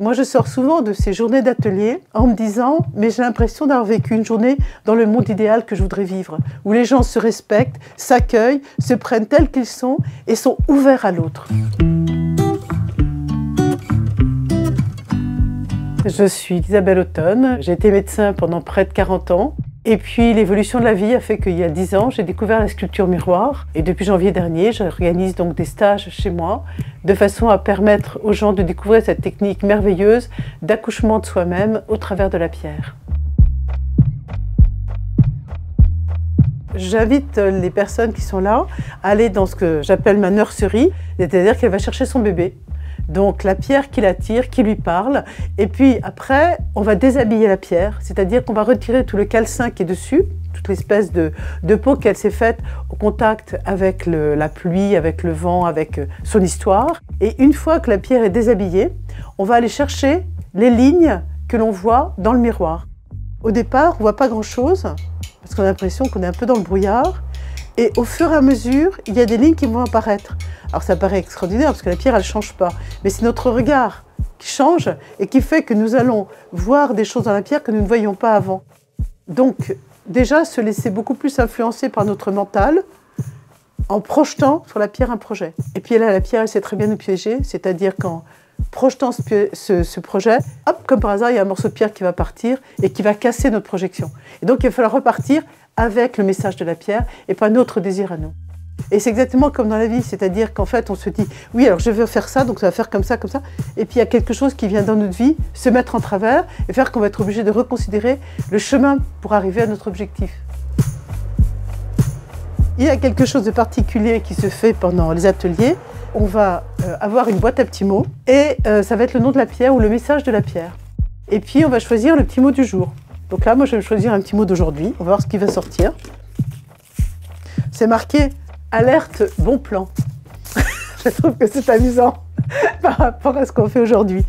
Moi, je sors souvent de ces journées d'atelier en me disant « mais j'ai l'impression d'avoir vécu une journée dans le monde idéal que je voudrais vivre, où les gens se respectent, s'accueillent, se prennent tels qu'ils sont et sont ouverts à l'autre ». Je suis Isabelle Autonne, j'ai été médecin pendant près de 40 ans. Et puis l'évolution de la vie a fait qu'il y a 10 ans, j'ai découvert la sculpture miroir. Et depuis janvier dernier, j'organise donc des stages chez moi, de façon à permettre aux gens de découvrir cette technique merveilleuse d'accouchement de soi-même au travers de la pierre. J'invite les personnes qui sont là à aller dans ce que j'appelle ma nurserie, c'est-à-dire qu'elle va chercher son bébé. Donc la pierre qui l'attire, qui lui parle, et puis après on va déshabiller la pierre, c'est-à-dire qu'on va retirer tout le calcin qui est dessus, toute l'espèce de peau qu'elle s'est faite au contact avec la pluie, avec le vent, avec son histoire. Et une fois que la pierre est déshabillée, on va aller chercher les lignes que l'on voit dans le miroir. Au départ, on ne voit pas grand-chose, parce qu'on a l'impression qu'on est un peu dans le brouillard. Et au fur et à mesure, il y a des lignes qui vont apparaître. Alors ça paraît extraordinaire parce que la pierre, elle ne change pas. Mais c'est notre regard qui change et qui fait que nous allons voir des choses dans la pierre que nous ne voyions pas avant. Donc déjà, se laisser beaucoup plus influencer par notre mental en projetant sur la pierre un projet. Et puis là, la pierre, elle sait très bien nous piéger, c'est-à-dire qu'en projetant ce projet, hop, comme par hasard, il y a un morceau de pierre qui va partir et qui va casser notre projection. Et donc il va falloir repartir avec le message de la pierre et pas notre désir à nous. Et c'est exactement comme dans la vie, c'est-à-dire qu'en fait on se dit « oui, alors je veux faire ça, donc ça va faire comme ça, et puis il y a quelque chose qui vient dans notre vie se mettre en travers et faire qu'on va être obligé de reconsidérer le chemin pour arriver à notre objectif. Il y a quelque chose de particulier qui se fait pendant les ateliers. On va avoir une boîte à petits mots et ça va être le nom de la pierre ou le message de la pierre. Et puis on va choisir le petit mot du jour. Donc là, moi, je vais choisir un petit mot d'aujourd'hui. On va voir ce qui va sortir. C'est marqué « Alerte, bon plan ». Je trouve que c'est amusant par rapport à ce qu'on fait aujourd'hui.